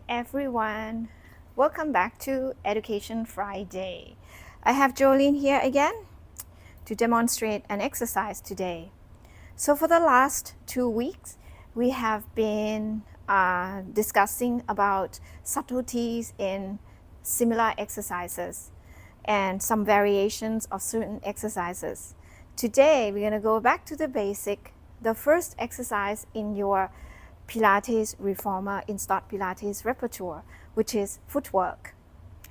everyone. Welcome back to Education Friday. I have Jolene here again to demonstrate an exercise today. So for the last 2 weeks, we have been discussing about subtleties in similar exercises and some variations of certain exercises. Today, we're going to go back to the basic, the first exercise in your Pilates Reformer Instart Pilates repertoire, which is footwork.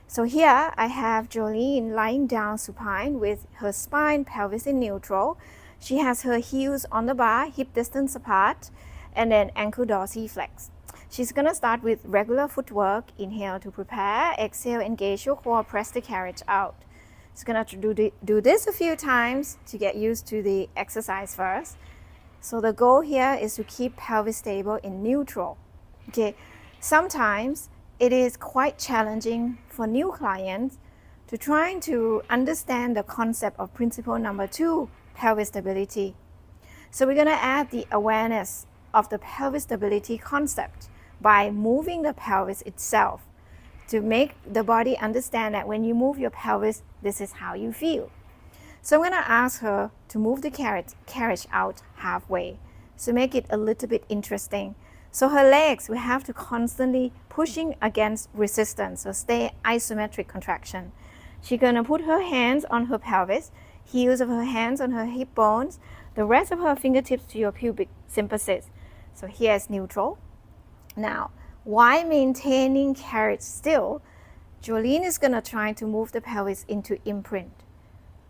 So here I have Jolene lying down supine with her spine, pelvis in neutral. She has her heels on the bar, hip distance apart, and then ankle dorsiflex. She's going to start with regular footwork. Inhale to prepare, exhale, engage your core, press the carriage out. She's going to do this a few times to get used to the exercise first. So the goal here is to keep pelvis stable in neutral. Okay, sometimes it is quite challenging for new clients to trying to understand the concept of principle number 2, pelvis stability. So we're going to add the awareness of the pelvis stability concept by moving the pelvis itself to make the body understand that when you move your pelvis, this is how you feel. So I'm going to ask her to move the carriage out halfway, so make it a little bit interesting. So her legs will have to constantly pushing against resistance, so stay isometric contraction. She's going to put her hands on her pelvis, heels of her hands on her hip bones, the rest of her fingertips to your pubic symphysis. So here's neutral. Now, while maintaining carriage still, Jolene is going to try to move the pelvis into imprint.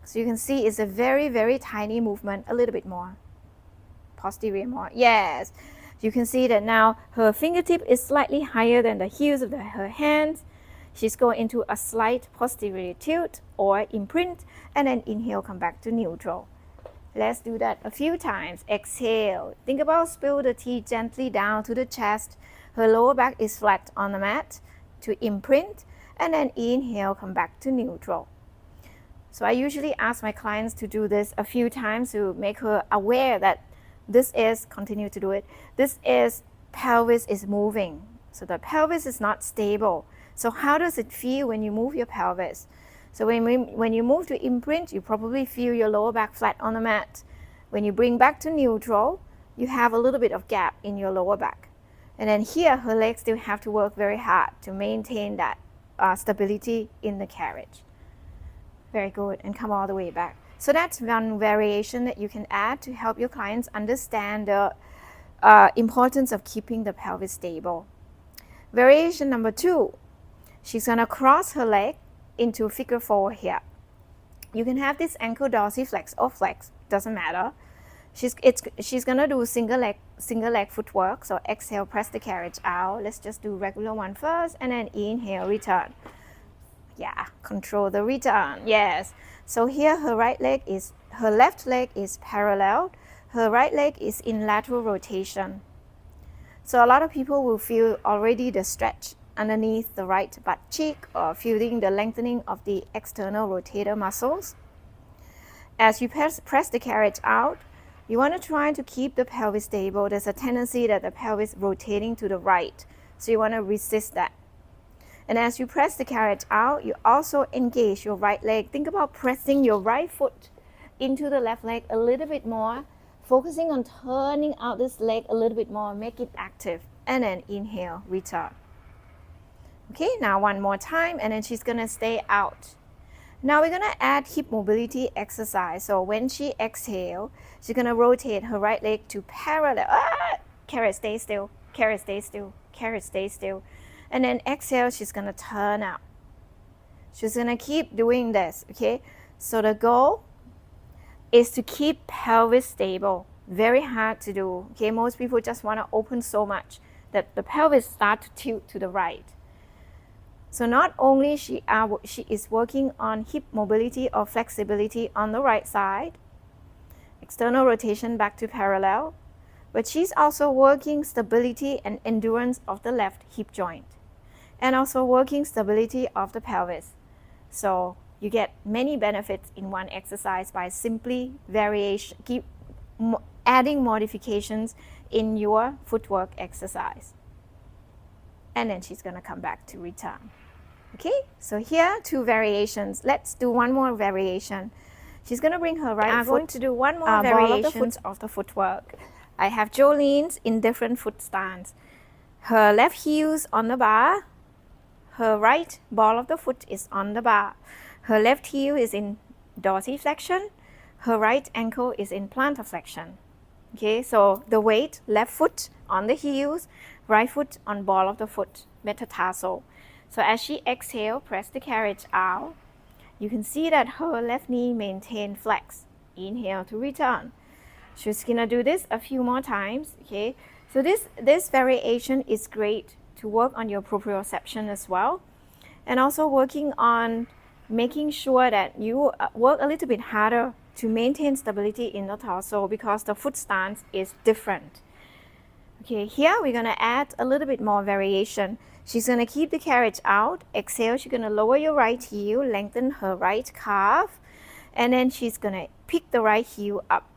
So you can see it's a very, very tiny movement, a little bit more. Posterior more, yes. You can see that now her fingertip is slightly higher than the heels of her hands. She's going into a slight posterior tilt or imprint, and then inhale, come back to neutral. Let's do that a few times. Exhale. Think about spill the tea gently down to the chest. Her lower back is flat on the mat to imprint, and then inhale, come back to neutral. So I usually ask my clients to do this a few times to make her aware that this is, continue to do it, this is, pelvis is moving. So the pelvis is not stable. So how does it feel when you move your pelvis? So when you move to imprint, you probably feel your lower back flat on the mat. When you bring back to neutral, you have a little bit of gap in your lower back. And then here, her legs still have to work very hard to maintain that stability in the carriage. Very good, and come all the way back. So that's one variation that you can add to help your clients understand the importance of keeping the pelvis stable. Variation number 2, she's going to cross her leg into figure 4 here. You can have this ankle dorsiflex or flex, doesn't matter. She's going to do single leg footwork. So exhale, press the carriage out. Let's just do regular one first, and then inhale, return. Yeah, control the return. Yes. So here her left leg is parallel. Her right leg is in lateral rotation. So a lot of people will feel already the stretch underneath the right butt cheek or feeling the lengthening of the external rotator muscles. As you press the carriage out, you want to try to keep the pelvis stable. There's a tendency that the pelvis is rotating to the right. So you want to resist that. And as you press the carriage out, you also engage your right leg. Think about pressing your right foot into the left leg a little bit more, focusing on turning out this leg a little bit more, make it active. And then inhale, return. Okay, now one more time, and then she's going to stay out. Now we're going to add hip mobility exercise. So when she exhales, she's going to rotate her right leg to parallel. Carriage, stay still. Carriage, stay still. Carriage, stay still. And then exhale, she's going to turn out. She's going to keep doing this, okay? So the goal is to keep pelvis stable. Very hard to do, okay? Most people just want to open so much that the pelvis start to tilt to the right. So not only she is working on hip mobility or flexibility on the right side, external rotation back to parallel, but she's also working stability and endurance of the left hip joint, and also working stability of the pelvis. So you get many benefits in one exercise by simply adding modifications in your footwork exercise. and then she's gonna come back to return. Okay, so here 2 variations. Let's do one more variation. She's gonna bring her right foot. I'm going to do one more variation of the footwork. I have Jolene's in different foot stance. Her left heel's on the bar. Her right ball of the foot is on the bar. Her left heel is in dorsiflexion. Her right ankle is in plantar flexion. Okay, so the weight, left foot on the heels, right foot on ball of the foot, metatarsal. So as she exhale, press the carriage out. You can see that her left knee maintain flex. Inhale to return. She's gonna do this a few more times. Okay, so this variation is great to work on your proprioception as well, and also working on making sure that you work a little bit harder to maintain stability in the torso because the foot stance is different. Okay, here we're gonna add a little bit more variation. She's gonna keep the carriage out. Exhale, she's gonna lower your right heel, lengthen her right calf, and then she's gonna pick the right heel up.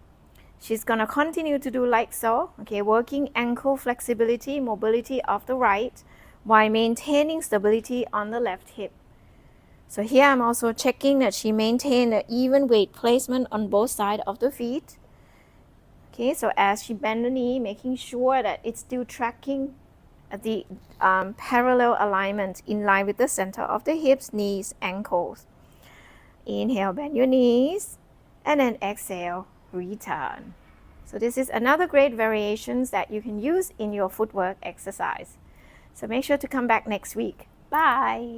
She's gonna continue to do like so, okay, working ankle flexibility, mobility of the right, while maintaining stability on the left hip. So here I'm also checking that she maintained an even weight placement on both sides of the feet. Okay, so as she bends the knee, making sure that it's still tracking the parallel alignment in line with the center of the hips, knees, ankles. Inhale, bend your knees, and then exhale, return. So this is another great variations that you can use in your footwork exercise. So make sure to come back next week. Bye.